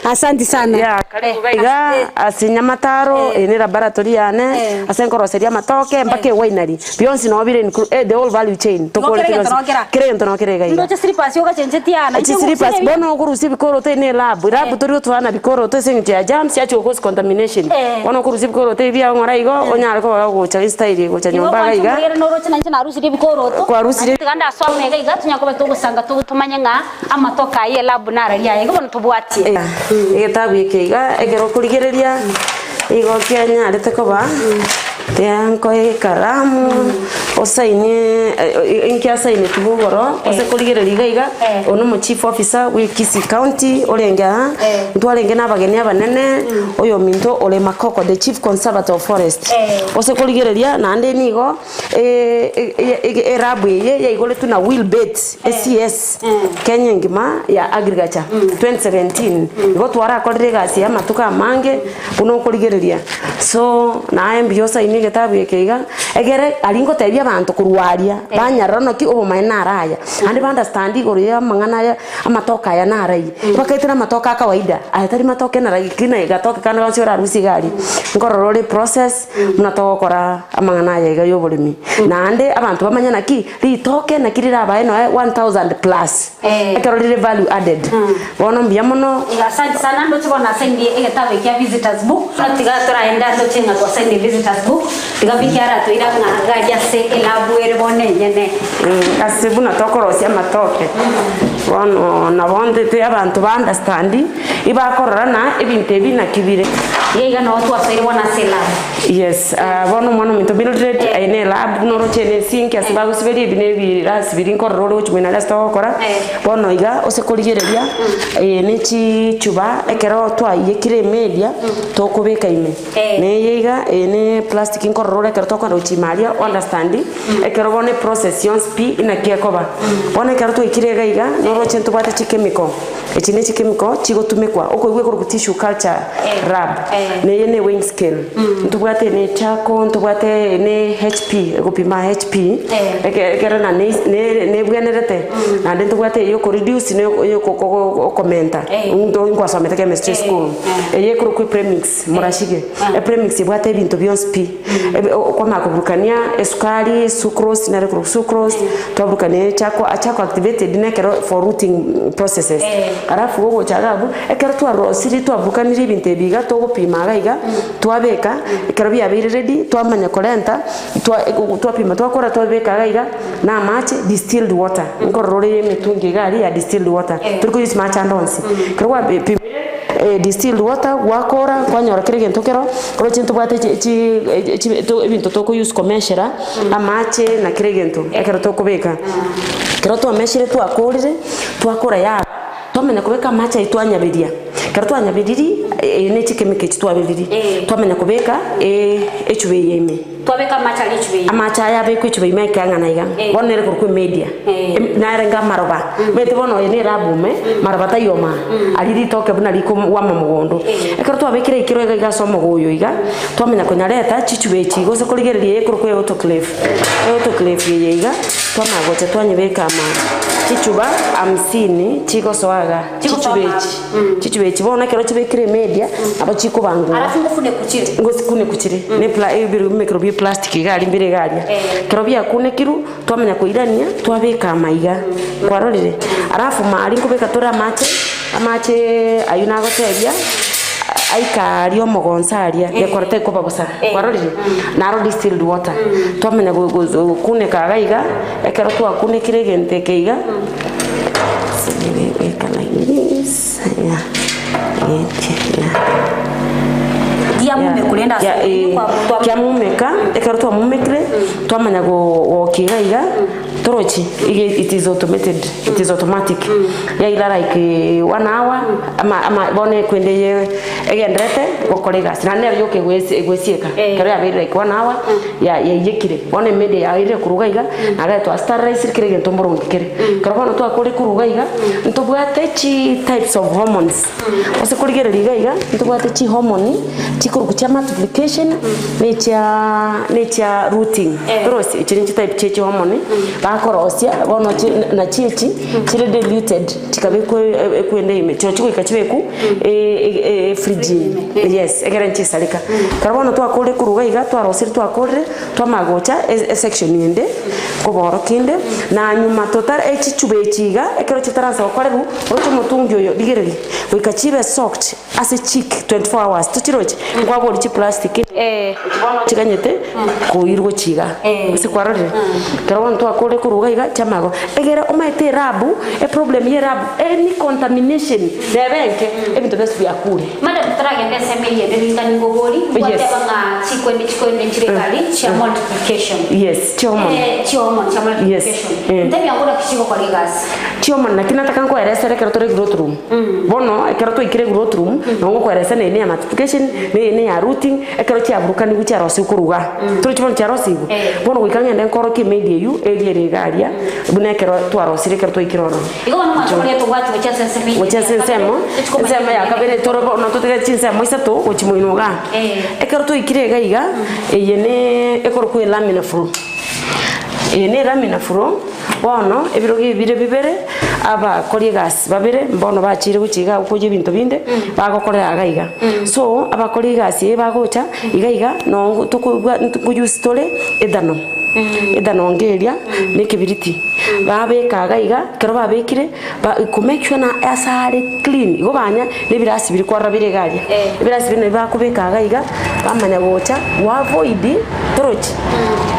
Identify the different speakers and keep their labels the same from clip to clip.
Speaker 1: Asante sana.
Speaker 2: Ya karibu gaiga asinyamataro ene laboratory yane asenkoroseria matoke mpake winery. Beyonce no bire the whole value chain. Kirento no kirega.
Speaker 1: Ndo slippers yoga chenjetiana.
Speaker 2: Slippers bono kurusi bikoro te ne lab turi twana bikoro te sinti ya jams ya cause contamination. Bono kurusi bikoro te bia ngora igo onyara ko gocha style gocha nyomba gaiga.
Speaker 1: No rocha nanje na rusi bikoro to.
Speaker 2: Kwa rusi
Speaker 1: tiganda swame gaiga tunyako tugusanga tumanyenga amatoka ye lab nara ya igo bono tubwatie.
Speaker 2: Igetabu ikiga egero kurigereria igo Kenya arete koba yanko karamu osaine inkia saine tubugoro ose kurigereria gaiga ono mo chief officer we Kisii County olenga ntwarenge nabageni abanene oyo minto ole makoko the chief conservator of forest ose kurigereria na ande nigo erabu ye ya igole tuna will bet SCS Kenya ngima ya agriculture 2017 igo twara korire gasi ya matuka mange uno kurigereria so na ambio saine getabu ikiga egere alingo tebia bantu kurwaria banyarano ki obo maina araya andi banda standi goria mangana ya amatoka ya narai bakaitira matoka kawaida ayatari matoka na ragi kina igatoka kana wansi ora rusi gari ngororore process munatokora amangana ya iga Oboremi na ande abantu bamanyana ki ritoke na kirira bae no 1000 plus ekerorire value added bono mbia muno
Speaker 1: asante sana ndo tibona sendi egetabe kia visitors book tiga toraenda ndo chenga kwa sendi visitors book tiga bikiara to ira na gaja se elabu ere bone nyene
Speaker 2: asibu na tokorosia matoke bono na bonde te abantu ba understand ibakorora na ebinte bina kibire
Speaker 1: yega no tu asere bona sela
Speaker 2: yes bono mono minto build ene lab no rochene sink asibago siberi bine bira sibiri kororo uchumena la stokora bono iga osekorigereria ene chi chuba ekero twa yekire media tokubeka ime ne yega ene plastic kororo ekero tokora uchimaria understand ekero bone processions pi ina kiekoba bono ekero to ikirega iga no rochen to bate chemical echine chemical chigotumekwa okogwe ko tissue culture lab ne yene weighing scale ntubwate ne chako ntubwate ne HP gupima HP ekera na ne bwenerete na ntubwate yo ko reduce ne yo ko commenta ndo ngwasomete chemistry school eye ko premix murashige premix bwate bintu byonspi kwa makubukania esukari sucrose na sucrose tobukane chako activated ne kero for routing processes arafu go chagabu ekero twa rosiri twabukanira ibinte biga togupima gaiga twabeka ekero bya biri ready twamanya korenta twapima twakora twabeka gaiga na match distilled water ngororore mitungi gari ya distilled water turiko use match andonsi kero wa distilled water wakora kwanyora kire gento kero koro chintu bwate chi ibintu toko use commercial amache na kire gento ekero tokubeka kero to meshire twakorire twakora ya twamenya kubeka macha itwanyabiria kero twanyabiriri ne chikemike chitwabiriri twamenya kubeka HB yeme
Speaker 1: twabeka macha lichwe
Speaker 2: amacha ya beko HB yeme kangana iga bonere ko media na renga maroba bete bono ene rabume maroba tayoma aliri toke buna liko wa mamugondo ekero twabekire ikiro iga somo goyo iga twamenya kunyareta chichwe chigo se kurigererie ko autoclave ye iga twamagocha twanyebeka ama chichuba 50 chiko soaga chichubechi bona kero chibekire media abo chiko bangu
Speaker 1: alafu
Speaker 2: ngofune kuchire ne microbi plastic gali mbire gali kero bya kune kiru twamenya kuirania twabeka maiga kwarorire alafu mali kubeka tora amache ayuna goteria aikario mogonsaria yekorete ko babusa kwarorire naro distilled water twamenya kune kagaiga ekero twa kune kiregente keiga
Speaker 1: mume kulenda
Speaker 2: kia mumeka ekero twa mumekre twamanya go kigaiga torochi it is automatic ya ila like 1 hour ama bone kwende egendrete gokorega na ne yoke gwesieka kare abire kwa nawa ya yekire one media ya ire kurugaiga na gato star rice kire gento morongi kire karabana to akore kurugaiga ntobwate chi types of hormones ose kurigere ligaiga ntobwate chi hormone chikurukucha multiplication nature rooting rose chi type chi hormone bakorosia bono na chichi chire diluted chikabe kwende ime chochiko ikachibeku frigid yes egerenchi salika karabona to akore kurugaiga to arosiri to akore to magocha section inde koboro kinde na nyuma total echichube chiga ekero chitaransa okorebu rocho mutungi oyo digereri wikachibe soaked as a chick 24 hours tuchiroche ngwabo chi plastic chiganyete kuirwo chiga usikwarore karabona to akore kurugaiga chamago egere omaite rabu problem ye rabu any contamination debenke ebintu besu yakure
Speaker 1: madam tragende semeye ndingani ngogori watebanga chikwende chirekali cha multiplication
Speaker 2: yes choma
Speaker 1: cha multiplication ndabya ngora kishiko kwa gas
Speaker 2: choma nakina takanko eresere kerotore growth room bono ekeroto ikire growth room nongo kwa eresere ne ya multiplication ne ya rooting ekerochi aburukani gucha rosi kuruga turichibon cha rosi bono wikanga ndekoro ki media yu eriere garia bune kero twarosire keroto ikiroro
Speaker 1: iko no machoria to watu wacha sema
Speaker 2: ya kabere toro no tutega chinse moisato ochimoinoga ekeroto ikire gaiga yene ekoroku lamina furu ene lamina furu bono ebirogi bibere aba koligas babere bono bachire guchiga ukuje bintu binde bagokorera gaiga so aba koligas bagocha igaiga no tukuyuse tole edano ngeria nekibiriti babeka gaiga kero babekire ku make sure na asare clean igo banya nebirasi biri kwa rabire garia ebirasi bino bakubeka gaiga bamanya gocha wa avoid torochi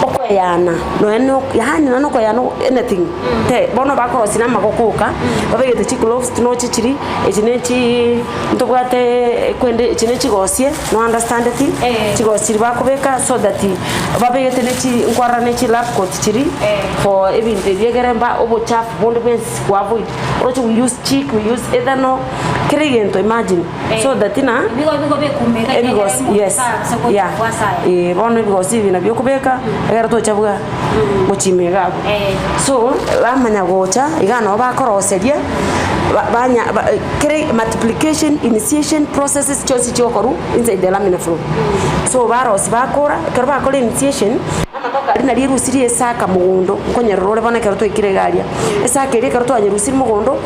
Speaker 2: okoyana no eno yani no koyana anything te bono bakorosi na magokuka babegete chi gloves no chichiri echinechi ntobwate kwende echinechi gosie no understand it chigosiri bakubeka so that babegete nechi nkwara nechi lab coat chiri for ebinte byegeremba obochafu bondo bens ku avoid orochi we use cheek we use ethanol kirigento imagine so that na
Speaker 1: bigo bekumeka
Speaker 2: yes yeah bono bigo sivi na byokubeka egera to chabuga mochimega so bamanya gocha igano bakoroseria banya multiplication initiation processes chosi chokoru inside the laminar flow so barosi bakora kero bakora initiation amatoka rina rirusiri esaka mugondo konyerore bana kero to ikiregaria esaka iri kero to anyerusiri mugondo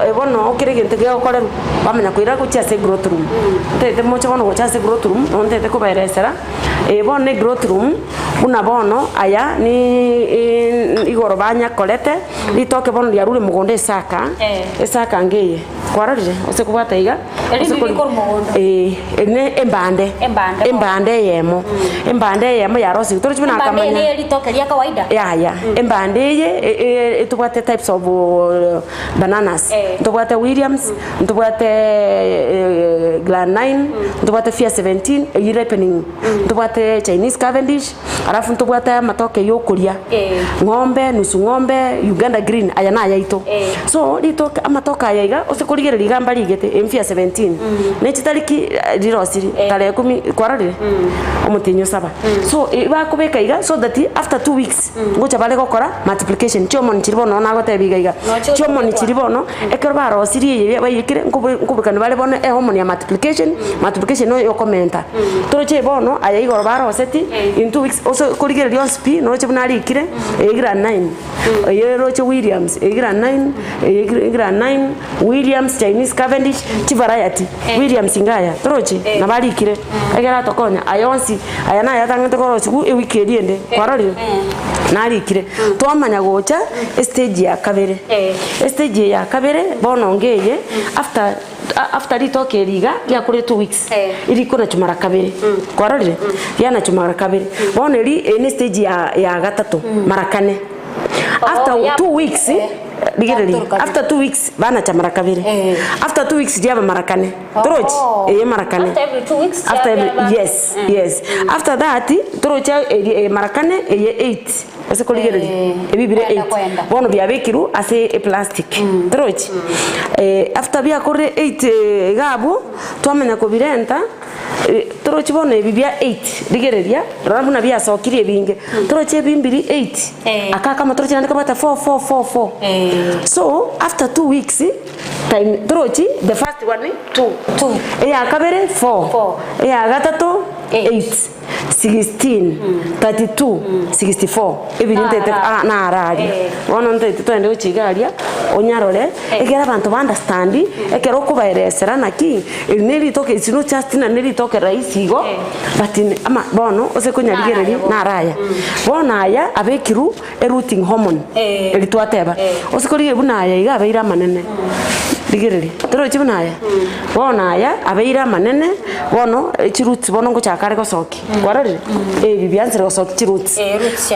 Speaker 2: ebono kiregente ge okore bamenya kuira gucha se growth room tete mocho bono gucha se growth room ontete ko beresera ebone growth room una bono aya ni igoro banya kolete litoke bono liarure mugondo esaka ngeye kwararire ose kubata iga ene embande yemo yarosi turi chuna kamanya
Speaker 1: embande litoke ya kawaida
Speaker 2: ya embande ye tubate types of bananas tubate Williams tubate Glen 9 tubate Fear 17 ripening tubate Chinese Cavendish alafu tubate matoke yokuria ng'ombe nusu ng'ombe Uganda green aya na yaito so litoke amatoka yaiga ose kurigere ligamba ligete Fear 17 nechitariki dirosiri tare 10 kwararire omutinyo 7 so bakubeka iga so that after 2 weeks ngocha bale gokora multiplication chomo nchiribono na gotebiga iga chomo nchiribono ekero barosiri ye bayikire nkubukana bale bono hormone ya multiplication no yo commenta toroche bono aya igoro baroseti in 2 weeks also kurigere rospi no chebunari ikire egira 9 yeroche Williams egira 9 Williams Chinese Cavendish chi variety Williams ngaya toroche na bali ikire egera tokonya ayonsi ayana yatanga tokoro siku e weekend ende kwararire nari ikire twamanya gocha stage ya kabere bono ngeye after litoke riga ya kure 2 weeks iri kuna chumara kabere kwararire yana chumara kabere bono ri ene stage ya gatatu marakane after 2 weeks digereri after 2 weeks bana cha mara kabiri after 2 weeks diaba mara kane torochi mara kane
Speaker 1: after every 2 weeks
Speaker 2: yes after that torochi mara kane 8 ase koligereri ebibire 8 bono bya bekiru ase plastic torochi after bya kore 8 gabo twamenya ko birenta torochi bono ebibya 8 digereria rabuna bya sokiri ebinge torochi ebimbiri 8 akaka matorochi ndika bata 4 so after 2 weeks time torochi the first one 2 akabere 4 gatatu 8 16 32 64 ebirinte na arari wono ntete twende uchigaria onyarore egera abantu understand ekero kubaeresera naki neri toke isino just na neri toke raisigo but ama bono ose kunyarigereri na araya bona aya abekiru routing hormone elitwateba ose kuri ebuna aya iga abeira manene digereri toro chibuna aya bona aya abeira manene bono chiruts bono ngo chakare gosoki kwarari bibyanzire gosoki chiruts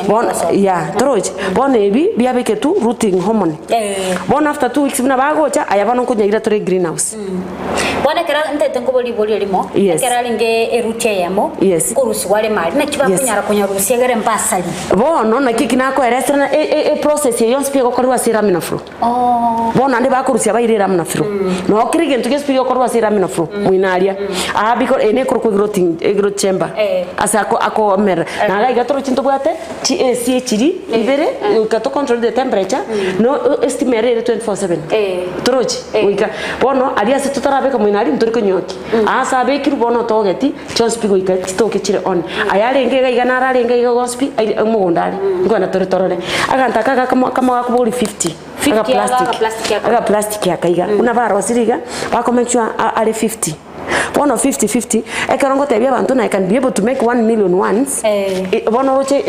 Speaker 2: bono ya torochi bono ebi biabeke tu routing hormone bono after 2 weeks bina bagocha aya bono kunyagira tore greenhouse
Speaker 1: bona kera ntete ngoboli boli limo kera linge erutia yamo kurusi wale mali na kiba kunya rusi egere mbasali bono na kiki nako erestra process yo spiko korwa siramina flu bono ande bakurusia bairira mna flu no kirige ntuke spiko korwa siramina flu muinaria biko ene korko growth chamber asa ako mer na ga igatoro chinto bwate chiri ibere ukato control the temperature no estimate 24/7 torochi uika bono aria se tutarabe ko muinari nturiko nyoki asa be kiru bono togeti chonspi go ikati toke chire on ayarenge ga igana ararenge ga gospi mugundari ngona torore aganta kaka kama kubuli 50 aga plastic yakaiga una baro siriga bako make sure are 50 one of 50-50 ekarongo tebia abantu na I can be able to make 1 million once bono roche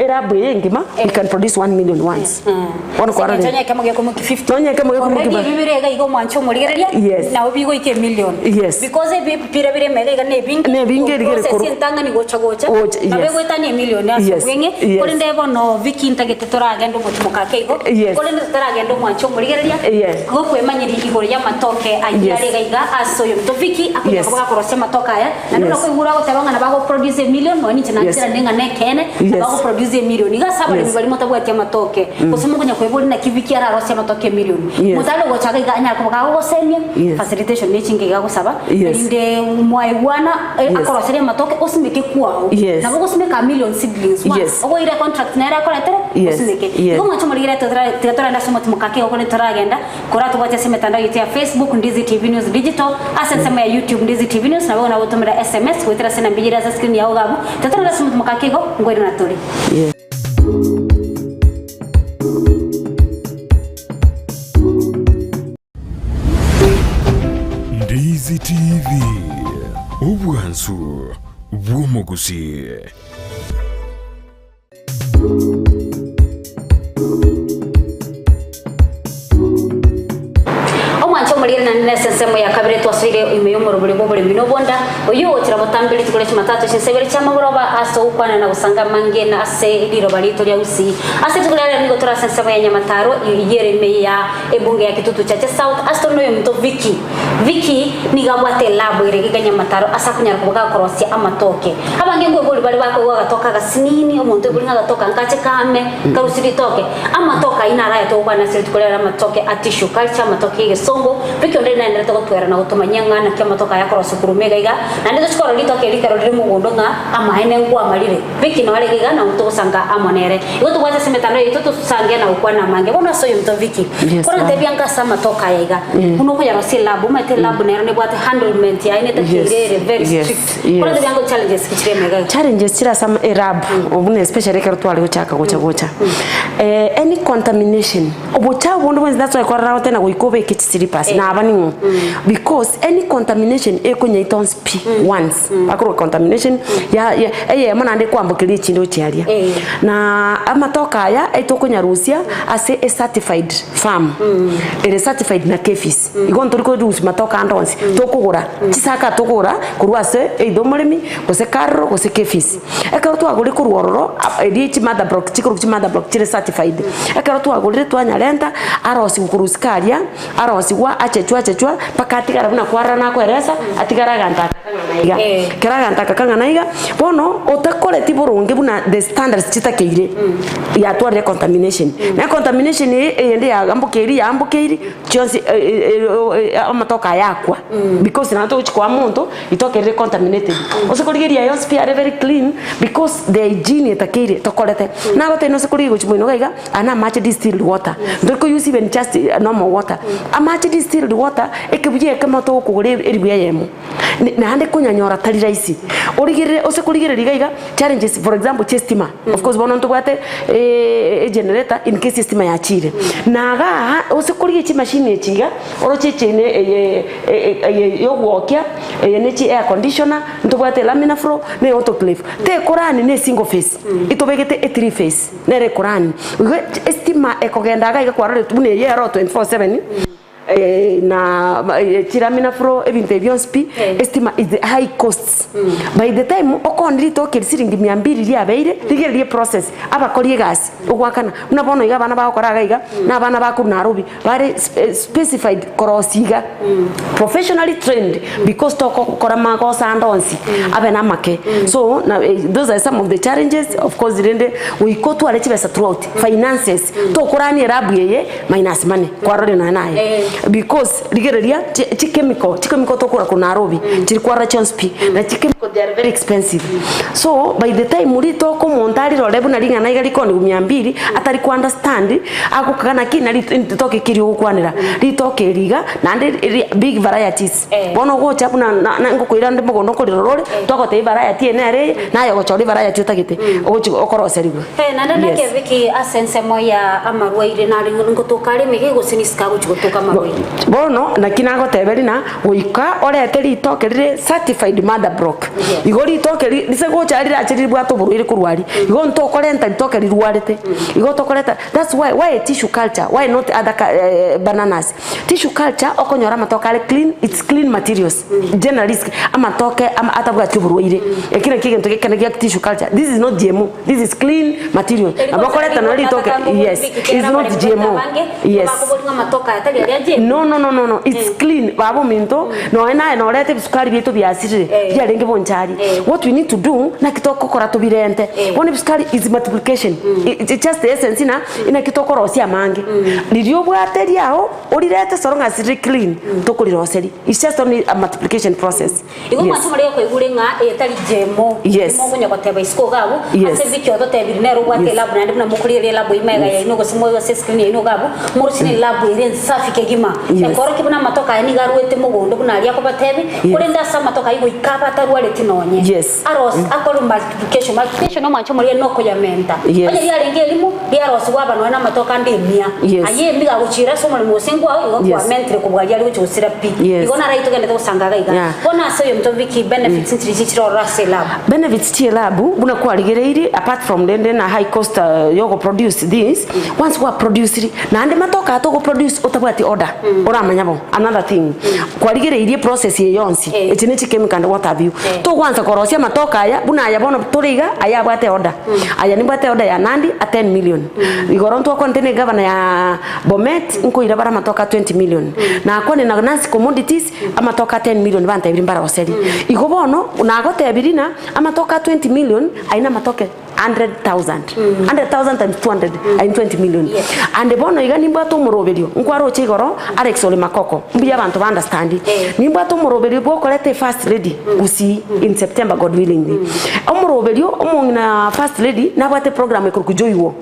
Speaker 1: erabu yengima we can produce 1 million once bono kwa rade tonya kama geko 50 tonya kama geko kiba bibirega igo mwancho murigereria na obigo ike million because bibire mega ne binge rigere ko sentanga ni gocha abego tani million aso wenge kole ndebo no viki ntagete toragendo mutumuka keigo kole ndoragendo mwancho murigereria go kwemanyiri igoro ya matoke ayarega iga aso yo viki akuja kubaga korose matoka ya na ndio kwigura go tabanga na bago produce million no ni chana nenga nekene bago produce million iga saba ni bali motabu ati matoke kusema kunya kwibuli na kiviki ara rose matoke million mutalo go chaga iga anya kubaga go semia facilitation ni chinge iga go saba inde mwaigwana akorose matoke osimeke kwao na bago simeka million siblings ogo ire contract na era koletere osimeke igo mwacho muligira tetora nda somo tumukake okone toragenda koratu bacha semetanda yitia Facebook Ndizi TV News Digital asensema ya YouTube Ndizi TV News na wewe unatumira SMS kuitira sena mbijira za screen ya ogabu tetora nda somo tumukake ngweri na tori
Speaker 3: Ndizi TV Ubwansu Gusii.
Speaker 1: na nese semo ya kabire twasire imeyomoro buri bobore bino bonda oyo otira botambili tukole chimatatu chinsebere chama buroba aso ukwana na usanga mange na ase idiro bali to ya Gusii ase tukule ngo tora sensemo ya Nyamataro yere meya ebunge ya kitutu cha South astono yo mto Viki ni gabwate labo ire ga Nyamataro asa kunyara kubaga korosia amatoke abange ngo boli bali bako gatoka gasinini omuntu buli gatoka nkache kame karusiri toke amatoka inara ya to bana siri tukule amatoke atishu culture amatoke gesongo bikyo ndena ndeta gutwera na gutumanyanga na kya matoka yakoro sukurumega iga na ndito chikoro litoke likaro liri mugondo nga amahene ngwa malire biki na wale iga na utosanga amonere igo tubwaza semetano yito tusangia na ukwana mange bona so yumto Viki kora tebianga sama toka ya iga uno kuya no silabu mate labu na ne bwate handlement ya ine takirere very strict kora tebianga challenges kichire mega
Speaker 2: challenges chira some erab obune especially kero twali gochaka gocha any contamination obocha bondo when that's why kora tena go ikobe kichiri pass na abani because any contamination ekunyaita sp once akoro contamination ya mana ande kwambukiri chindo chiaria na amatoka aya etokunyarusia as a certified farm it is certified na kefis igon turiko dus matoka andonsi tokugura chisaka tokugura kurwase eidomoremi gose karro gose kefis ekaro twaguri kurwororo edichi mother block chikuru chi mother block chire certified ekaro twagurire twanyarenta arosi kuruskaria arosi wa achechwa pakati karabuna kwara na kweresa atigara ganta keraga kanga naiga bono otakore tiburunge buna the standards chitakeire ya tware contamination na contamination ende ya ambukeiri chonsi amatoka yakwa because na to chikwa muntu itokere contaminated osokorigeria yo spare very clean because the hygiene takeire tokorete na gote no sokorigo chimoino gaiga ana match distilled water ndoko use even just normal water a match distilled water ekebuje kama to kugure eribuya yemo na hande kunyanyora tari raisi origire osekurigire rigaiga challenges for example chestima of course bono ntubate generator in case system ya chire naga osekurige chi machine chiga orochechene yo wokia ne chi air conditioner ntubate laminar flow ne autoclave te korani ne single phase itobegete a three phase ne rekorani estima ekogenda gaiga kwarore tubune yero 24/7 na chiramina fro ebinte bionspi estima is the high costs by the time okondiri to kirisiringi 200 ria beire tigerie process abakorie gas ogwakana unabona iga bana bakoraga iga na bana baku Nairobi bare specified korosiga professionally trained because to korama ko sandonsi abena make so na those are some of the challenges of course rende we go to alechibesa throughout finances to korani rabu yeye minus money kwarore na naye because rigereria chemical to kura ku Nairobi chirikwara chonspi na chemical they are very expensive so by the time muri to ko montari rolebu na ringa na igari koni 200 atari ku understand akukana kina ritoke kiri ukwanira ritoke riga na big varieties bono go chapu na ngokwira ndi mugondo ko rirore toko te variety enere na yo gochori variety utagite okoroserigo
Speaker 1: na ndana ke viki asense moya amarwaire na ngotokare mege gosiniska guchutoka marwaire
Speaker 2: bono na kinago teberina uika orete ritoke rire certified mother block igori toke rise gocha achiri bwato buruire kurwari igo ntokorenta ritoke rirwarete igo tokoreta that's why tissue culture why not other bananas tissue culture okonyora matoka clean it's clean materials generally amatoke atabwa tuburuire ekina kigento kekanagia tissue culture this is not GMO this is clean material abakoreta no ritoke yes it's not GMO yes no it's clean babo minto no ena no rete bisukari bieto biasire ya renge bonchari what we need to do na kitoko kora to birente one bisukari is multiplication it's just the essence ina kitoko rosia mange lirio bwateri aho orirete soronga siri clean tokuriroseri it's just only a multiplication process
Speaker 1: igo matumari ko igurenga etari GMO mugunya goteba isko gabo ase bikyo to tebirine ro gwate lab na mukurire lab imega ya ino gosimo yo screen ino gabo murusine lab ire safi kegima ekoro kibuna matoka ni garuete mugondo bunaria ko batebi kurenda sa matoka igo ikaba tarwale tinonye aros akoro multiplication no mancho muri no ko yamenta onye ya renge elimu ya aros waba no na matoka ndemia aye mbiga guchira so muri musengwa igo kwa mentre ko bwali ali guchusira pi igo na raito gende to sangaga iga bona so yo mtoviki benefits ntirijiro rase lab
Speaker 2: benefits ti lab buna kwa rigereiri apart from then na high cost yogo produce this once we produce na ande matoka to go produce otabwati order oramanyabo another thing kwa rigereiri process ye yonsi etineti chemical and what have you to kwanza korosia matoka aya buna aya bono toriga aya bwate order aya ni bwate order ya Nandi a 10 million igoronto container governor ya Bomet nko irabara matoka 20 million na kone na Nancy commodities amatoka 10 million banta ibimbara oseri igobono na gote abirina amatoka 20 million aina matoke 100,000 100,000 times 200 and 20 million and bono igani bwato muroberio nkwaro chigoro Alex Ole Makoko mbiya abantu understand ni bwato muroberio bwo kolete first lady Gusii in September God willing moroberio omongina first lady nabwate program ekurukujoiwo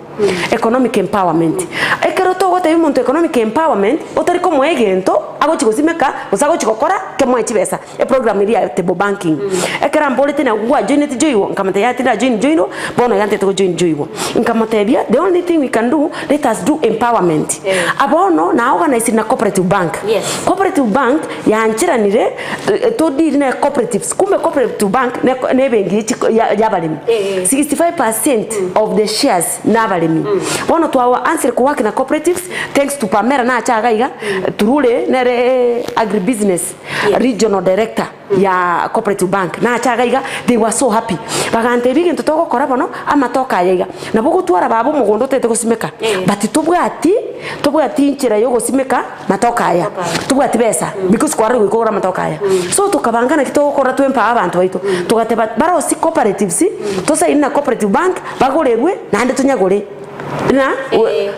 Speaker 2: economic empowerment ekero togote umuntu economic empowerment otariko moegento agochigosimeka osagochigokora kemwe chibesa e program iri ya table banking ekera mbolete na gwa join it joiwo nkamate ya tira join joino bono yante to join joiwo nkamate bia the only thing we can do, let us do empowerment abono na organize na cooperative bank cooperative bank ya anchiranire to deal na cooperatives kumbe cooperative bank ne bengi ya balimi 65% of the shares na balimi bono to our answer ko work na cooperatives thanks to Pamela na chaga iga turule nere agribusiness regional director ya cooperative bank na chaga iga they were so happy bagante bigi ntotoko kora bono amatoka yiga na bugo twara babo mugondo tete gusimeka but tubwati inchira yo gusimeka matoka ya tubwati besa because kwari gukora matoka ya so tukabangana kitoko kora twempa abantu baitu tugate baro si cooperatives tosa ina cooperative bank bagorerwe na ande tunyagore na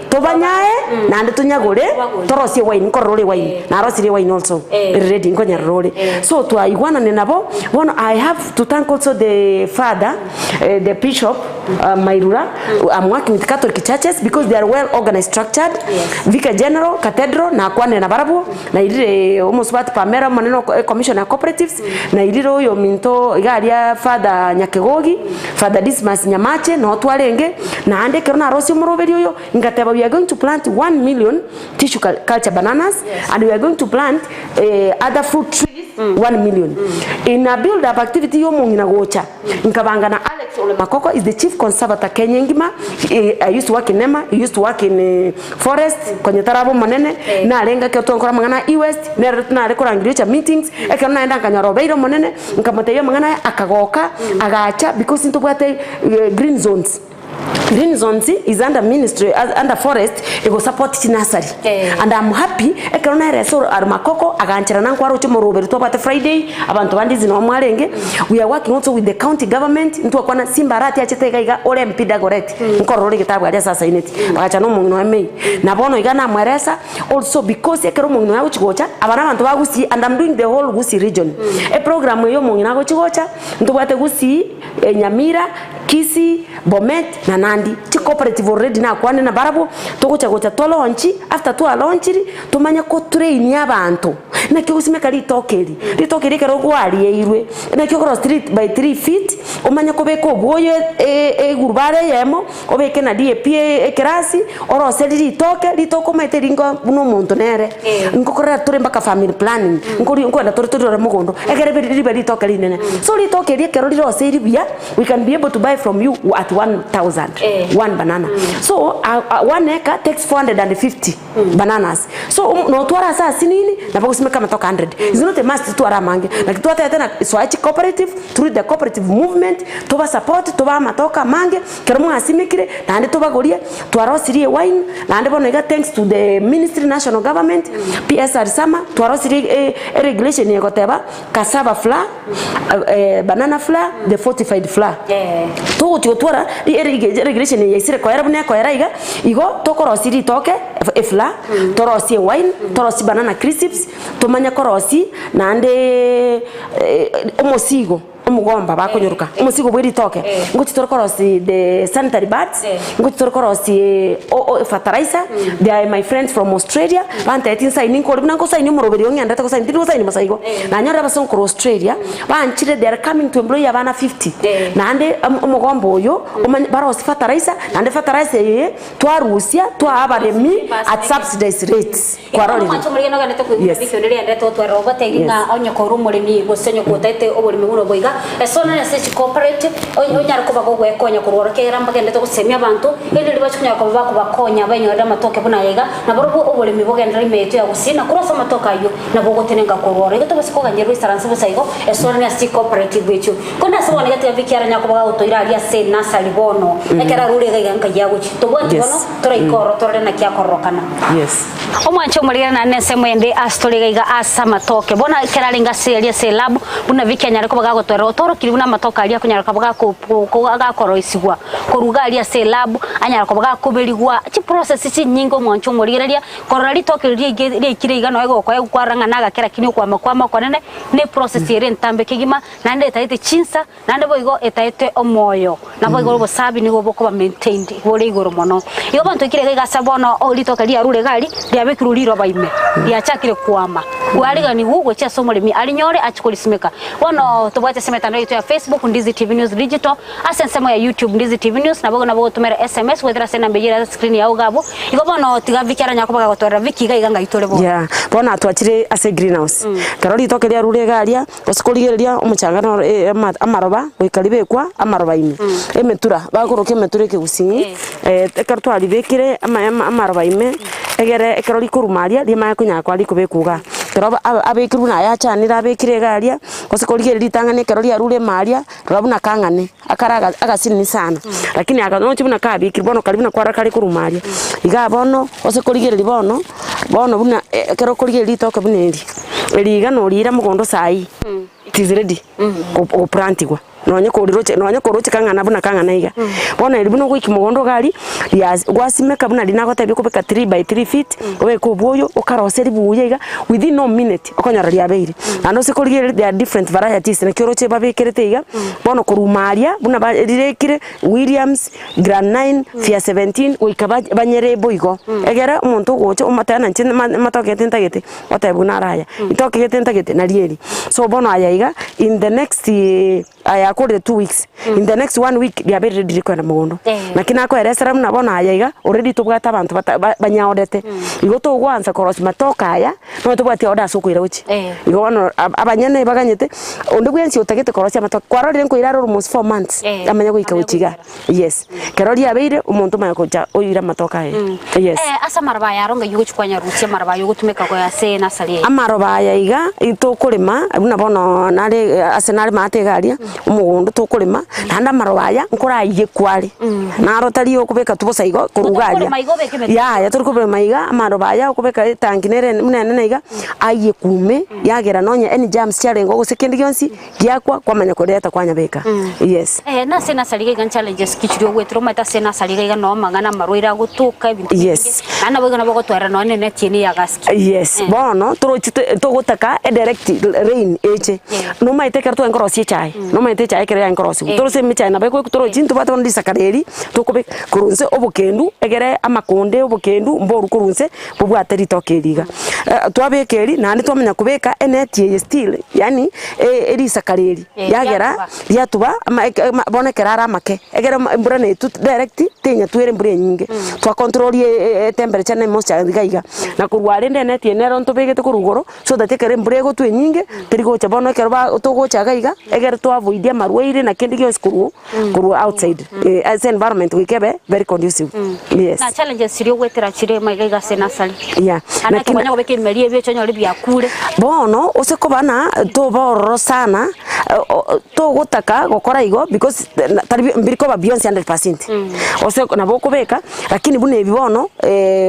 Speaker 2: tobanyae na ande tunyagore torosie wine korore wine na rosire wine also ready ngonya rore so to aigwana nenabo one I have to thank also the father the bishop Mairura. I'm working with Catholic churches because they are well organized, structured. Vicar General, Cathedral, na kwane na barabu, na ilire almost what Pamela maneno commission na cooperatives, na ilire yo minto igaria Father Nyakegogi, Father Dismas Nyamache, na otwalenge, na ande kerona rosi umuroberi yo, ngateba we are going to plant 1 million tissue culture bananas, and we are going to plant other fruit trees 1 million. In a build up activity yo mungina gocha, nkabanga na Alex Ole Makoko is the chief conservator Kenya ngima. I used to work in Nema, I used to work in forest kwenye tarabo manene na alenga ke otonkora mangana West na rekora ngiricha meetings ekana naenda kanyarobeiro manene nkamoteyo mangana akagoka agacha because into bwate green zones. Green zones is under ministry, under forest, it will support nursery. And I'm happy. Ekana reso Makoko aganchira na kwaro chomorobe to bate Friday abantu bandizi no mwarenge. We are working also with the county government into akwana simbarati achetega iga ole mpida goreti. Nkorore kitabu ya sasa ineti. Bagacha no mungino emei. Na bono igana mweresa also because ekero mungino ya uchigocha abana bantu ba Gusii and I'm doing the whole Gusii region. A program yo mungino ya uchigocha nto bate Gusii, Nyamira, Kisii, Bomet na Nandi. Chi cooperative already na kwane na barabo togocha gocha to launch after to launch tumanya ko train y'abantu na kyo usimeka litokeri kero gwari yeirwe na kyo cross street by 3 feet umanya ko beko boye gurbare yemo obeke na DAP ekrasi oro seliri litoko meteringo no muntu nere ngokora turemba ka family planning ngori ngwenda torotoro mugondo ekere biri litokeri nene so litokeri kero liro seribia we can be able to buy from you at 1000 one banana. So 1 acre takes 450 bananas. So no twara saa sinini na bakusimeka matoka 100. It's not a must to aramange. Na kitwata tena Swahili cooperative through the cooperative movement toba support toba matoka mange kermo asimikire na ande toba goria twarosirie wine na ande bono iga thanks to the ministry national government PSR sama twarosirie regulation yegoteba cassava flour banana flour the fortified flour. To twara regulation yesire koera bune koera iga igo tokorosiri toke efla torosi wine torosi banana crisps tomanya korosi nande omosigo omugomba bakonyoruka omosigo bwiri toke nguti torokorosi the sanitary pads nguti torokorosi fertilizer. They are my friends from Australia banta etin signing ko bina ko sign moroberi ongenda to sign tiro sign masaigo na nyora bason ko Australia banchire they are coming to employ abana 50 nande omugomba oyo barosi fertilizer nande fertilizer ye twarusia twabaremi at subsidized rates kwarori
Speaker 1: machomuri no ganete ku bishoneri ande to twaro bateginga onyokoro murimi gosenyo kotete oborimi muno boiga esona na sesi cooperative onyara kuba ko gwekonya kurora kera mbagende to gusemia abantu ende libachunya ko bakonya banyoda matoke buna yega na borugo oborimi bogendera imeto ya gusina kurosa matoka yo na bogo tenenga kurora ego to basiko ganyeru isaranse busaigo esona na sesi cooperative bechu kona so wonega te vikiara nyako baga utoiraria se na salibono ekera rure gaiga nkaja guchi to bwati bono tora ikoro tore na kya korokana.
Speaker 2: Yes.
Speaker 1: omwancho muligana na nese mwende astoriga iga asa matoke bona keralinga seria se lab buna vikenya reko baga gotwera otoro kiri buna matoka alia kunyaraka baga ko koroisigwa koruga alia se lab anyaraka baga kubirigwa chi process chi nyingo mwancho muligana korora litokeria ikire iga no ego kwa kwaranga naga kera kinyo kwa makwama kwanene ne process ere ntambe kigima nande etaite chinsa nande boigo etaite omoyo na boigo bo sabi ni go boko ba maintained bole igoro mono igo bantu ikire iga sabono litokeria rure gari kiruliro baime yachakire kuama waliga ni hugo cha somo lemi alinyore achikolisimeka wono tubwate semetano yetu ya Facebook Ndizi TV News Digital asensemo ya YouTube Ndizi TV News na bogo tumera SMS wethera sena mbejera screen ya ugabo iko bono tigavikara nyako baga gotwara vikiga iganga itore bo
Speaker 2: yeah bona atwachire ase greenhouse karoli tokeria rure garia osikoligeria omuchangano amaroba goikaribekwa amaroba ime emetura bagoroke meture ke Gusii ekartwa libekire amaroba ime egere ekaroli kurumaria lima kunya kwa likubekuga kero abekiru na yachanira abekire garia osikoligeria litangane karoli arure maria rabuna kangane akaraga agasini sana lakini akanochi buna kabikiri bono kalibuna kwara kali kurumaria iga bono osikoligeria bono buna kero koligeria litoke buneri eliga no lira mugondo sai it is ready ko plantigwa nonya koroche kangana buna kangana iga bona elibuno go ikimogondo gari gwasimeka buna linagote bikubeka 3 by 3 feet owe ko boyo okaroseri buye iga within no minute okonyara liabeire ando se koligere there are different varieties na koroche babekerete iga bona korumaria buna lirekire Williams Grand 9 Fia 17 oikaba banyere boigo egera umuntu gocho umatana nchine matokete ntagete otebuna raya itokete ntagete na lieri so bona ayaiga in the next aya kore 2 weeks in the next 1 week dia bere ready kwenda mugondo nakina ko eresera muna bona ayaiga already tubwata abantu banyaodete igo to gwanza korosi matoka aya no tubwati oda sokwira uchi igo bono abanyene baganyete onde gwensi utagete korosi matoka kwarorire ko iraro almost 4 months amanya goika uchiga yes kerori abeire umuntu mayakoja oira matoka yes
Speaker 1: asa maraba yaronga yuguchkwanya ruche maraba yugutumeka ko yase na sali
Speaker 2: amaroba ayaiga itokulima buna bono nare asenare mategaria umugondo tukulima nanda marobaya nkora iye kwari na rotari okubeka tubosa igo kurugaria ya turikubira maiga amarobaya okubeka tanginere munene naiga aye kume yagera nonya any jams charengo gusekendi gyonsi gyakwa kwamanya kureta kwanya beka yes
Speaker 1: na sena saliga challenges kichiro gwetro mata sena saliga no mangana marwira gutuka ibintu
Speaker 2: yes
Speaker 1: ana boga nabo gotwara no nene tieni ya gaski
Speaker 2: yes bono tugutaka a direct rain eche no maite kartu enkorosi chai no maite chai kere enkorosi toro se micha na beko toro jintu bato ndi sakareri tukobe kurunse obukendu egere amakonde obukendu mboru kurunse bubwate ritokeriga twabekeri nandi twamenya kubeka enetie still yani eri sakareri yagera yatuba bone kerara make egere mbura ne tu direct tenya twere mbure nyinge twa control temperature na moisture gaiga na kurware netie nero ntubegete kurugoro so that kere mbure go twe nyinge terigo chabono kerba togocha gaiga egere twavoidia marwaire na kendi gyo skuru outside as environment we kebe very conducive yes
Speaker 1: na challenges sirio gwetera chire maiga sena sali
Speaker 2: yeah
Speaker 1: na kimanya go bekiri merie byo nyo libya kure
Speaker 2: bono usekobana to bororo sana to gutaka gukora igo because mbiriko ba beyond 100% ose na bokubeka lakini bune bibono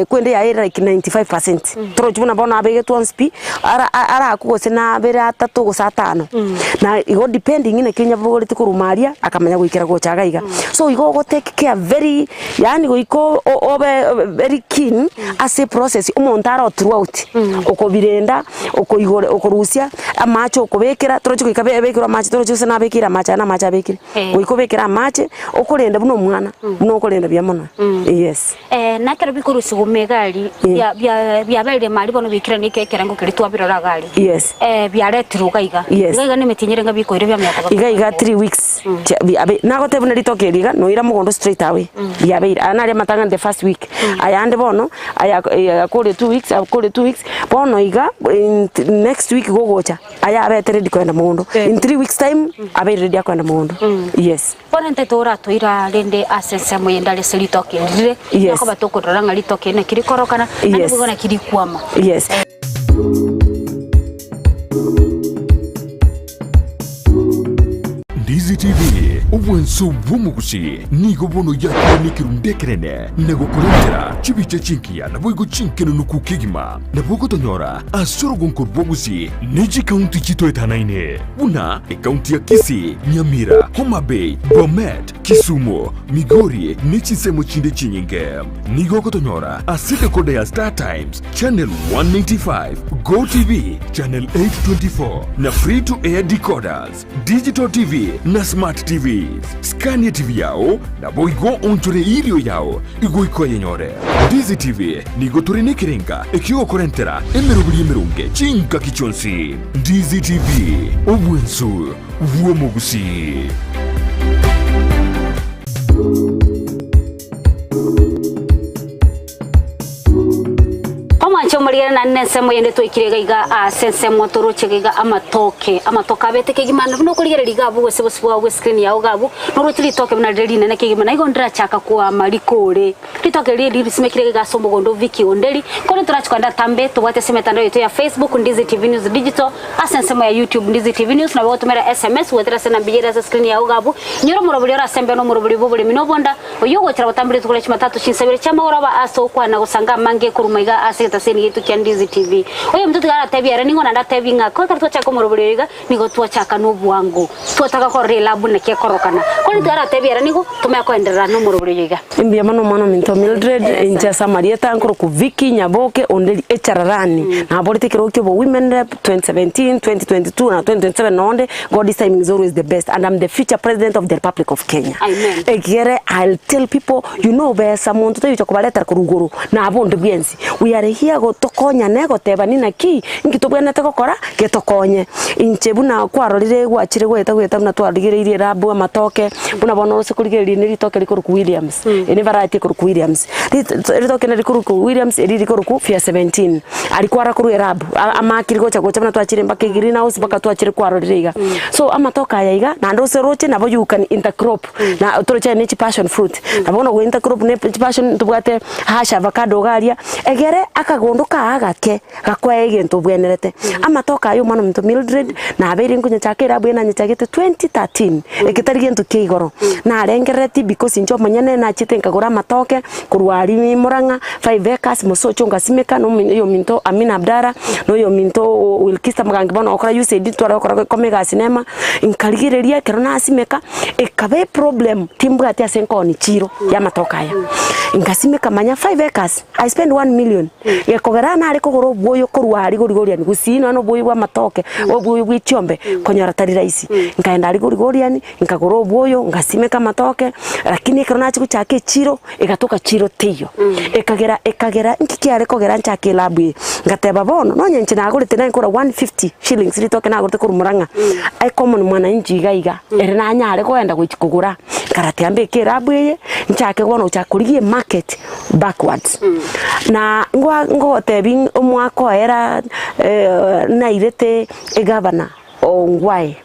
Speaker 2: kwende ya like 95% toro jibuna bono abege tonspi ara kugose na bere atatu gusatano na igo depending ine kinya bogori tikurumaria akamenya guikira gochaga iga so igo go take care very yani go iko very keen as a process umontara throughout okobirenda okoigore okorusia amacho okobekera torocho ikabekira amacho torocho sena bekira amacha na amacha bekira goikobekera amache okorenda buno mwana buno okorenda bya muno yes
Speaker 1: nakero bikurusi gumegari bya bere mari bono bikira nikekera ngo kiritwa birora gari
Speaker 2: yes
Speaker 1: bya retruga iga iga ni metinyere nga biko ire bya myaka
Speaker 2: iga 3 weeks nago tebuna litokeriga no ira mugondo straight away bya bere anare matanga the first week ayande bono akore 2 weeks akore 2 weeks bono iga next week gogocha aya abete ready kwenda mugondo in 3 weeks time abe ready kwenda mugondo yes
Speaker 1: bono ntetora toira rende asense moyenda le selitokerire nako batokorora nga litokene kirikorokana ani bugona kirikwama
Speaker 2: yes
Speaker 3: Ndizi TV, ubwenzi so bwo Gusii nigo bono yakire nikirundekerene nego kurentera chibiche chinkia na boigo chinkeno nukukigima na bogo tonyora asoro gonkor bwo Gusii neji county chito etanaine una county ya Kisii, Nyamira, Homa Bay, Bomet, Kisumu, Migori nechi semo chinde chinyinge nigo kotonyora asite kode ya Star Times channel 195 Go TV channel 824 na free to air decoders digital TV na smart TVs Scania TV yao na boigo onchore ilio yao igo iko yenyore Ndizi TV nigo turine kirenga ekio korentera emerunge chinka kichonsi Ndizi TV obwensu vuomo Gusii.
Speaker 1: Chomaliana na nesemo yende to ikirega iga sense motoro chegega amatoka abete kigimana no kuligera liga bu wese bwa screen ya ugabu no rutili toke na deli na kigimana igo ndra chaka kwa malikore litoke lili simekirega sombo gondo viki ondeli kono turachukanda tambe to wate semetando yetu ya Facebook Ndizi TV News Digital asensemo ya YouTube Ndizi TV News na wote mera SMS wetera sena bijera za screen ya ugabu nyoro murobulira sembe no murobuli bobule minobonda oyogo chira batambire tukule chimatatu chinsabire chama oraba aso kwa na gusanga mange kurumaiga aseta seni yetu kya Ndizi TV oyo mtu gara tabia ningo na ndatebi ngako tarto chako murobulira nigo tuwa chaka no bwango tuotaka ko relabu na ke korokana ko ni gara tabia nigo tumeko endelea no murobulira
Speaker 2: imbia mano minto Mildred inja Samarieta nkoro ku Viki Nyaboke ondeli echararani na aborite kirokyo bo women rep 2017 2022 na 2027 nonde God is timing is always the best and I'm the future president of the Republic of Kenya.
Speaker 1: Amen.
Speaker 2: Egere I'll tell people you know be someone to you kubaleta kuruguru na abonde bwensi we are here go tokonya nego teba nina ki ngitobwena tekokora getokonye inchebu na kwarorire gwachire gweta na twarigire rabu amatoke buna bono rose kurigire ni ritoke rikuru ku Williams ni variety kuru ku Williams ritoke na rikuru ku Williams rikuru ku Fia 17 alikuwa rakuru rabu amakiri gocha na twachire mpaka green house mpaka twachire kwarorire so amatoka yaiga na ndose roche na boyukan intercrop na torocha ni passion fruit na bono go intercrop ne passion tubwate hasha avocado garia egere akagondoka agake gakwaye gento bwenerete amatoka ayo mano mto Mildred na abere nkunya chakira bwena nyachagete 2013 ekitari gento keigoro na arengereti because injo manyane na chite nkagora matoke kurwari Muranga 5 acres musocho ngasimeka no yo minto Amina Abdara no yo minto Wilkista Magangi bono okora USAID twara okora komega cinema inkaligireria kerona asimeka ekabe problem timbwa ati asenkoni chiro ya matoka aya ngasimeka manya 5 acres I spend 1 million yekogera na ari kugoro boyo kurwari gorigorian Gusii no boyo wa matoke boyo bwichombe konyora tari raisi ngaenda ari gorigorian nkagoro boyo ngasimeka matoke lakini kerona chiku chake chiro igatoka chiro tiyo ekagera nkikiare kogera nchake labu ngateba bono no nyenche na agurite na nkora 150 shillings ritoke na agurite kuru Muranga ai common mwana inji gaiga ere na nyare kwenda kugura karate ambe kirabu ye nchake gono chakurigie market backwards na ngo tebi omwako era na irete governor Ongwae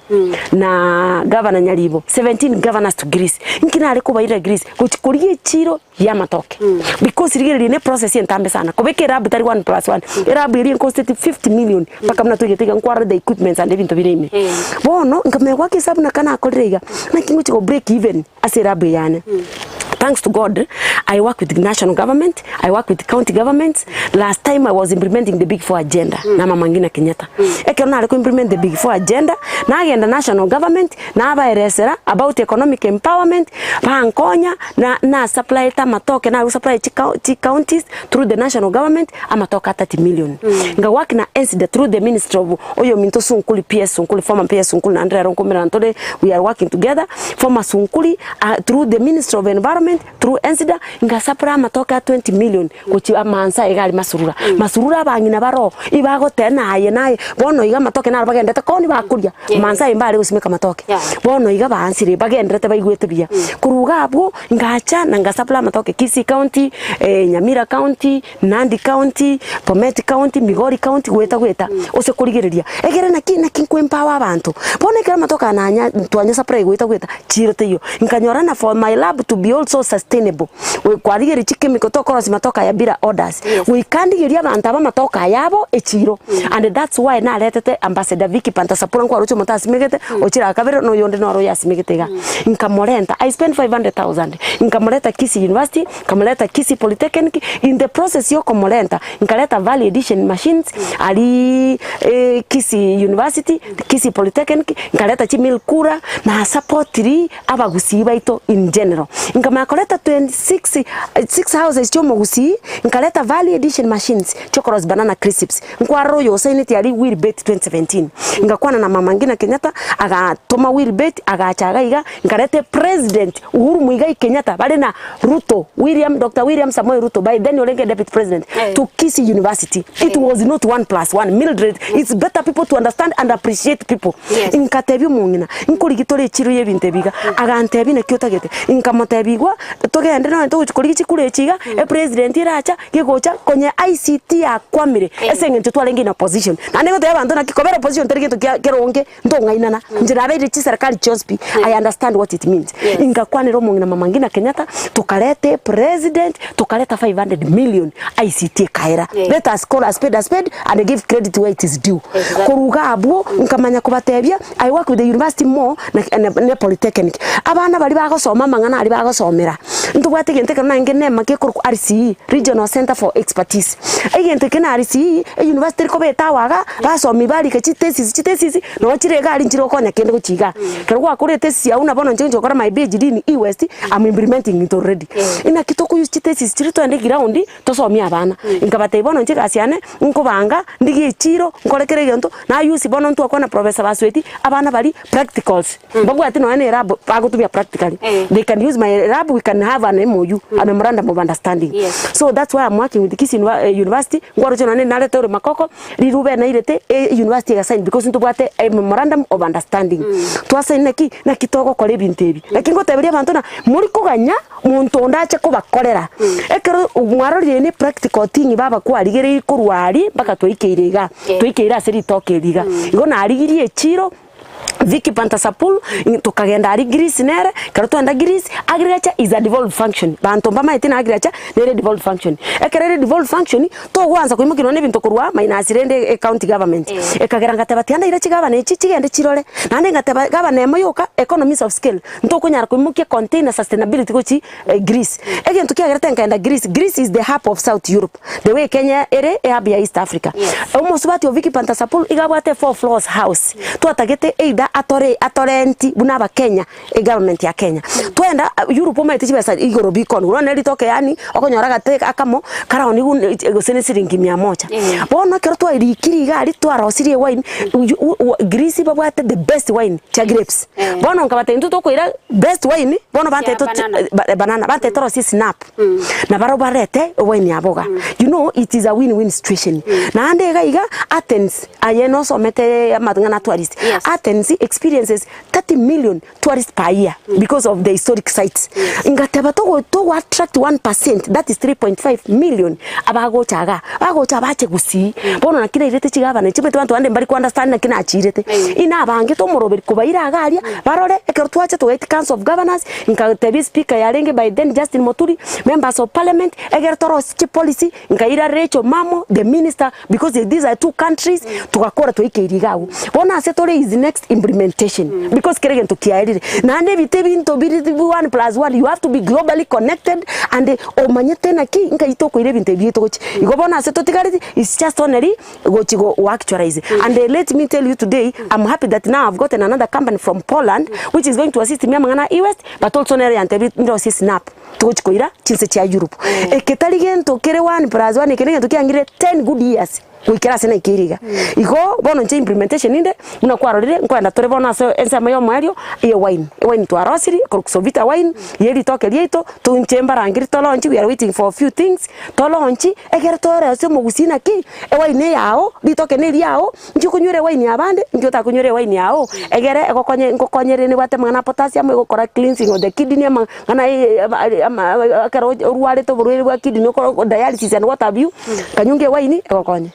Speaker 2: na governor Nyaribo 17 governors to Greece nkina ari kubaira Greece kuchikurie chiro ya matoke because rigere ne process yentambe sana kubeke rabu tari 1+1 rabu iri cost 50 million paka mna tugetega nkwara the equipment and ebintu birime bono nkamegwa kisabu na kana akorega na kingu chiko break even asirabu yana. Thanks to God, I work with the national government, I work with the county governments. Last time I was implementing the Big Four agenda. Na Mama Ngina Kenyatta. Ekona ali implement the Big Four agenda. Na agenda national government. Na aba eresera about economic empowerment. Pankonya na supply ta matoke na supply counties through the national government. Amatoka 30 million. Nga work na NCD through the ministry of oyo minto sunkuli PS sunkuli former PS sunkuli na Andrea Ronkomera Antole. We are working together. Former sunkuli through the ministry of environment. Through NCDA ngasapra matoka 20 million kuchi amansa egali masurura bangina baro ibago tena aye naye bono iga matoke na bagendete koni bakuria mansa imbale usimeka matoke bono iga bansire bagendete baigwete bia kuruga abwo ngacha na ngasapra matoke Kisii County Nyamira County Nandi County Bomet County Migori County gweta ose kurigereria egere na kinkwempower abantu bono ikera matoka na anya twanya sapra gweta chirote yo nkanyorana for my lab to be also so sustainable kwa rigeri chemical to cross matoka ya bila orders we can't get abantu aba matoka yabo echiro and that's why na letete ambassador Vicky Pantasapura kwa rocho motasi megete ochira kabero no yonde no roya simegetega inkamorenta I spent 500,000 inkamoreta Kisii University kamoleta Kisii Polytechnic in the process yo komorenta inkaleta value addition machines ali Kisii University Kisii Polytechnic inkaleta chimil kura na supportiri aba Gusii baito in general inkama koleta 6 houses chomo Gusii inkaleta value addition machines chokoros banana crisps nkwa royo sainiti ali Willbet 2017 ingakwana na mama ngina Kenyatta agatoma Willbet agachaga iga inkalete president Uhuru Muigai Kenyatta bale na Ruto Dr. William Samoei Ruto by then Olenge deputy president to Kisii University. It was not 1+1 Mildred. It's better people to understand and appreciate people. Inkatebi mungina inkurigitore chiro yebintebiga agantebi na kyotagete inkamotebigwa togende no to kurigi kurechiga president iracha gigocha konye ICT ya kwamire esenge twalenge na position na nego te abantu na kikobera position terige to keronge ndongainana njira bere chi serikali chospi I understand what it means ingakwanero mungina mama ngina Kenyatta tukalete president tukaleta 500 million ICT kaira let us call a spade and give credit where it is due kuruga abo nkamanya kubatebya I work with the university more na polytechnic abana bali bagosoma mangana ali bagosomera ntubwate gente kana ngene make ku RCE Regional Center for Expertise agente kana RCE university ko betawaga basomi bali ke chitesis no chirega ali njiro konya kende kuchiga kerwa kure tesis ya una bono njenjo kora my PhD in West I'm implementing it already ina kitoko use chitesis chirito ande ground tosomia abana ingabate bono njega asiane nkobanga ndigi chiro nkolekere gento na use bono ntu akona professor basweti abana bali practicals babu ati no ene lab bago to be practically they can use my lab we can have an MOU a memorandum of understanding so that's why I'm working with the Kisii University ngoro jono ne nalete ore makoko rirube na irete university ga sign because ntu bwate a memorandum of understanding twasa neki na kitoko kole bintebi lakini ngoteberia abantu na muri kuganya muntu ndache kubakorera ekero umwaro riene practical thing baba kwarigereri kurwari baka twikiiriga seri tokeriga igo na arigirie chiro Vicky Pantasapul tukagenda ari Greece nere karuto anda Greece agriculture is a devolved function bantu mbama itina agriculture nere devolved function ekerere devolved function to gwanza kwimukino ne bintu kurwa minus rende county government ekageranga tabatianda ira chigaba ne chigende chirole nande ngataba gaba ne moyoka economies of scale nto kunyara kwimukia container sustainability gochi Greece egento kiagerete ngenda Greece is the hub of South Europe the way Kenya ere hub ya East Africa almost bati Vicky Pantasapul igabate 4 floors house to atagete eida atorenti bunaba Kenya government ya Kenya twenda Europe ma itibesa igoro bikon urone litoke yani okonyora gateka akamo karaoni gusene siringi 100 bono kero twa irikiri gari twarosirie wine Greece babwate the best wine cha grapes bono nkabate ntu tokoira best wine bono bante to banana bante to rosi snap na baro barete wine yaboga you know it is a win-win situation na ande gaiga Athens ayeno somete matungana tourist Athens experiences 30 million tourists per year because of the historic sites ingateba to attract 1% that is 3.5 million abagocha bache Gusii bono na kina irete chigaba ne chimete bantu ande mbali ku understand na kina achirete ina abange to moroberi kubaira agaria barore ekero twache to council of governors inkatebi speaker yarenge by then Justin Muturi members of parliament egero toro policy inkaira Rachel Mamo the minister because these are two countries tukakora to ikirigawo bona setore is next implementation because keregen to kiairire na ne bitebi into 1+1 you have to be globally connected and omanyete na ki inkaito ko ire bintebi to gochi igobona seto tigariti is just only gochi go actualize and let me tell you today I'm happy that now I've gotten another company from Poland which is going to assist me amangana West but also nere antebi ndo snap to gochi ko ira chinse cha Europe eketaligento kere 1+1 ekenegento kiangire 10 good years wikira sena ikiriga iko bono nche implementation inde unakwarorire nkwenda tore bono aso ensema yo mwario iyo wine to arosiri korkusovita wine yeli toke lieto to nchemba rangiri to launch we are waiting for a few things to launch egere tore aso mogusina ki wine yao bitoke ne yao nchi kunyure wine abande nchi takunyure wine yao egere ngokonyere ne bate mangana potassium egokora cleansing of the kidney mangana akaro ruwale to burwele bwa kidney ko dialysis and what have you kanyunge wine egokonye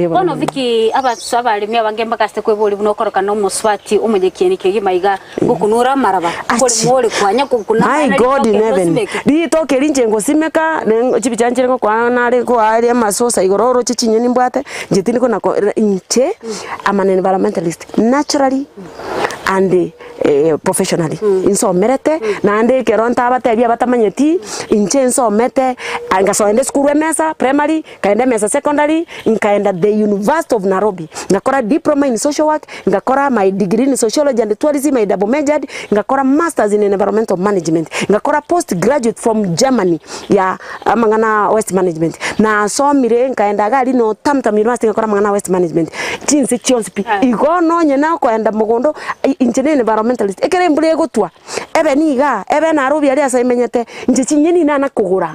Speaker 1: Bono viki abasaba alimia bangemba kaste kwebuli bunokoroka no muswati umujekieni kigimaiga gukunura maraba kuri mwole kwanya kukuna
Speaker 2: my god in heaven di toke linje ngosimeka chibichanje ngo kwa nare ko ari amasosa igororo chichinyeni mbwate njitini ko nako inche am an environmentalist naturally and professionally insomerete nande keronta abatebi abatamanyeti inche insomete angasoende school emesa primary kaenda mesa secondary nkaenda the University of Nairobi ngakora diploma in social work ngakora my degree in sociology and tourism my double majored ngakora masters in environmental management ngakora postgraduate from Germany ya mangana West management na somire nkaenda gali no Tamtam University ngakora mangana West management chinsi chionsipi igono nyena kwenda mugondo engineer environmentalist ekere mbule gutwa ebe niga ebe Nairobi ali asaimenyete nje chinyeni na nakugura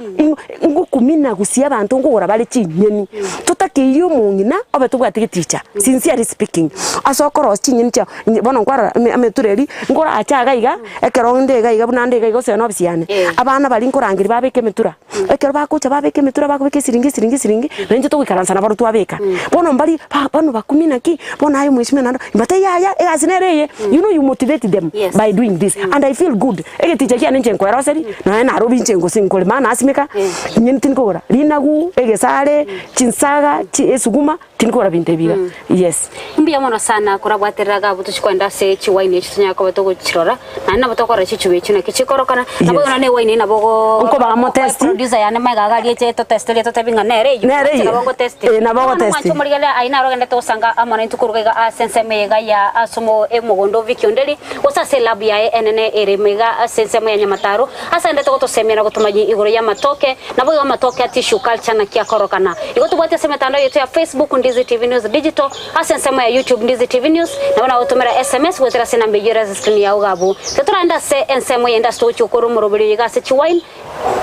Speaker 2: ngukumina gusia abantu ngugura bali chinyeni tutakiyo mungina obe tubwati teacher sincerely speaking asokoro chinyeni cha bono kwara ametureri ngora achaga iga ekero ndega iga bunande iga gose no bisiane abana bali nkorangiri babeke metura ekero bakucha babeke metura bakubeke siringi nenje tugikaransa na barutu abeka bono mbali bano bakumina ki bono ayo mwishime nando mbate yaya egazinereye you know you motivate them by doing this and I feel good ege teacher kia nenje nkwera seri na Nairobi nje ngosi nkole mana asimeka nyeni tinkora linagu ege sare chinsaga esuguma tinkora bintebiga yes
Speaker 1: mbia mono sana kurabwatereraga butuchikwenda se chiwaine chitunya ko batogo chirora na nabo tokora chichuwe chuna kichikorokana nabo na ne waine nabo
Speaker 2: nko ba mo test
Speaker 1: producer yane magaga liete to test liete to binga nere nabo test
Speaker 2: nabo test
Speaker 1: mwancho murigale aina rogenda to sanga amana ntukuruga asense mega ya asomo emogondo vikiondeli osase lab ya enene ere mega asense ya Nyamataro asende to semera gutumaji igoro ya matoke nabo ya matoke atishu culture na kia korokana igoto bwate semetando yetu ya Facebook Ndizi TV News Digital asense ya YouTube Ndizi TV News na wana utumira SMS wetera sina mbejera screen ya ugabu teturanda se ensemo yenda stochu korumuro bili gase chiwine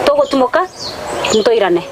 Speaker 1: togo tumoka mtoirane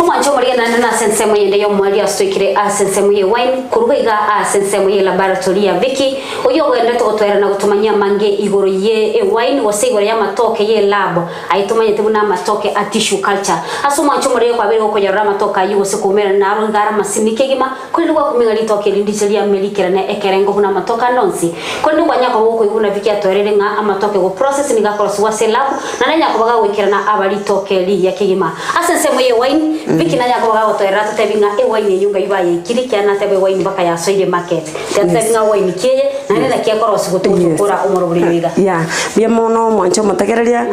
Speaker 1: mwancho muri na sensemo yende yo mwali astoikire asensemo ye wine kuruga asensemo ye laboratory ya Viki uyo wende to twera na gutumanya mange igoro ye wine wasigoro ya matoke ye lab aitumanye tibuna matoke a tissue culture aso mwancho muri kwa biri ko yarama matoka yugo sikumera na rungara masinike gima kulirwa kumingali toke lindiseli ya melikira na ekerengo kuna matoka nonsi kulirwa nyako huko iguna Viki atwerere nga amatoke go process ni gakora suwase lab na nanya ko baga wikira na abali toke li ya kigima asensemo ye wine Viki na yako baga otwera tutebinga wine yunga ibaye kirikia na tebe wine baka ya soide market tetebinga wine kiye na nenda kia kora usigutukura umuruburi wiga
Speaker 2: ya bia mono mwancho matagereria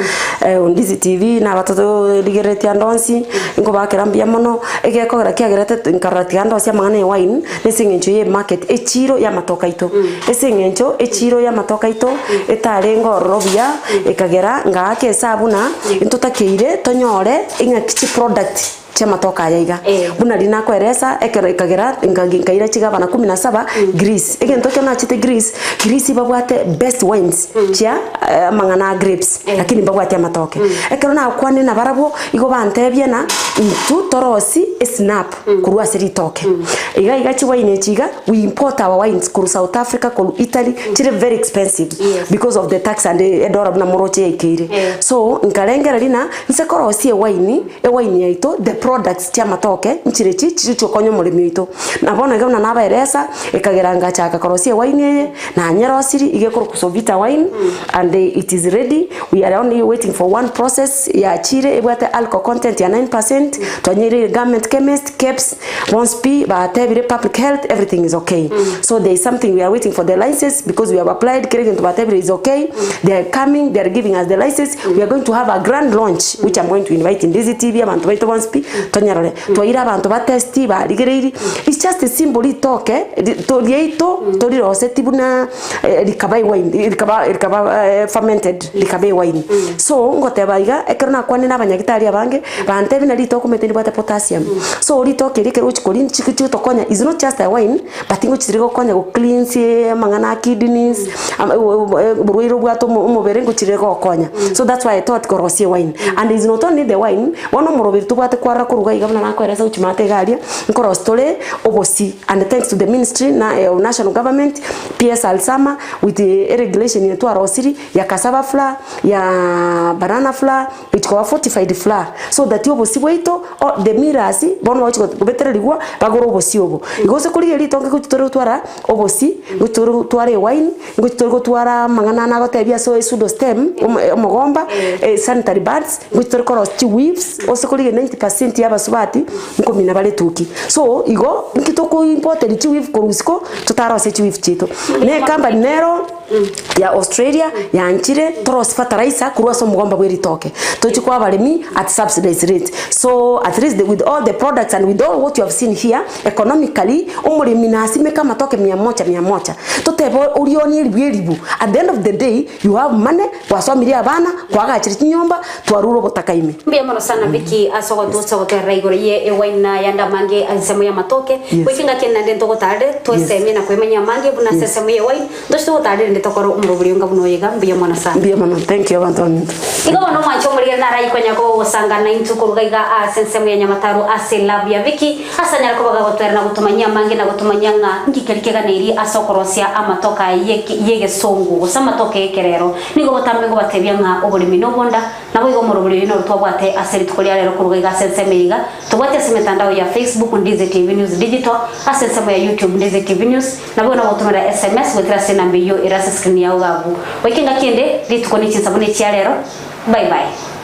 Speaker 2: Ndizi TV na batoto ligereti andonsi ngo bakera bia mono egekogera kiagerete nkarati andonsi amangane wine nesingencho ye market echiro ya matoka ito esingencho echiro ya matoka ito etarengo robia ekagera ngake sabuna intutakeire tonyore inga kichi product chama toka yaiga buna lina kweresa ekagera ngaira chiga bana 17 Greece egento kena chite Greece babwate best wines chia mangana grapes lakini babwate matoke ekerona kwani na barabo igo bantebye na tu torosi snap kurwa seri toke iga chi wine chiga we import our wines kuru South Africa kuru Italy chire very expensive because of the tax and edora buna moroche ikire so nkalengera lina nsekorosi wine yaito the products tia matoke nchirechi chicho konyo mulimi wito nabona gana nabaeresa ekageranga chaka korosia wine na nyerosiri igekoro kusovita wine and it is ready. We are only waiting for one process ya chire ebwate alcohol content ya 9% tonyiri government chemist keps once p but every public health everything is okay. So there is something we are waiting for the license because we have applied kiregen to whatever is okay. They are coming, they are giving us the license. We are going to have a grand launch which I'm going to invite in Ndizi TV abantu baito once p tonyarale twaira abantu ba testi ba ligereri. It's just a symbol itoke torieito torirose tibuna likabai wine likaba fermented likabai wine. So ngotebaiga ekerona kwani nabanyagitari abange bantebi na litoko meteni bwate potassium. So litoke likero chikolin chikichu tokonya is not just a wine but ingo chiriko konya go cleanse mangana kidneys buruiro bwato umubere ngo chiriko konya. So that's why I thought korosie wine and it's not only the wine wono murobiri tubwate kwara kuruga igabana nakwereza uchimate galia nkorostole obosi and thanks to the ministry na national government PS Alsama with the regulation yetu arosiri ya cassava flour ya banana flour it ko fortified flour so that obosi weight rito o the mirasi bono wacho kubetere ligwa bagoro obosi obo igose kuri rito ngikutoro twara obosi ngutoro tware wine ngutoro twara mangana na gotebia so sudo stem omogomba sanitary pads ngutoro koros chi weaves ose kuri 90% y'abasubati nkomina bale tuki so igo nkitoko important chi weave korusiko tutara se chi weave chito ne kamba nero ya Australia ya nchire toros fertilizer kuruaso mugomba bweri toke tochikwa baremi at subsidized rate so at least with all the products and with all what you have seen here economically umurimi nasime kama toke 100 totebo urioni ribu at the end of the day you have money wasomiria abana kwagachira kinyomba twaruro botakaime
Speaker 1: mbia mono sana biki asogo tutso terraigore ye ewaina yanda mange alisemo ya matoke wekinga kenda ndento gotare tweseme na kwemenya mange buna sesemo ye wain ndosto gotare ndetokoro umuruburi nga buno yega mbia mono sana
Speaker 2: mbia mono thank you Anton
Speaker 1: igo mono mwancho muri na rai kwenya ko sangana into kurugaiga sesemo ya nyamataro aselabia biki asanya ko baga gotera na gutumanya mange na gutumanya nga ngikerikega neri asokorosia amatoka yege songo gusama toke ekerero nigo botambe go batebia nga Oboremi no bonda nabo igo muruburi no twabwate aseri tukolia rero kurugaiga sesemiga tubwate semetandao ya Facebook Ndizi TV News Digital asesemo ya YouTube Ndizi TV News nabo na gutumira SMS wetira sena mbiyo irasa screen ya ugabu wekinga kinde ritukoni chinsabone chia rero bye bye.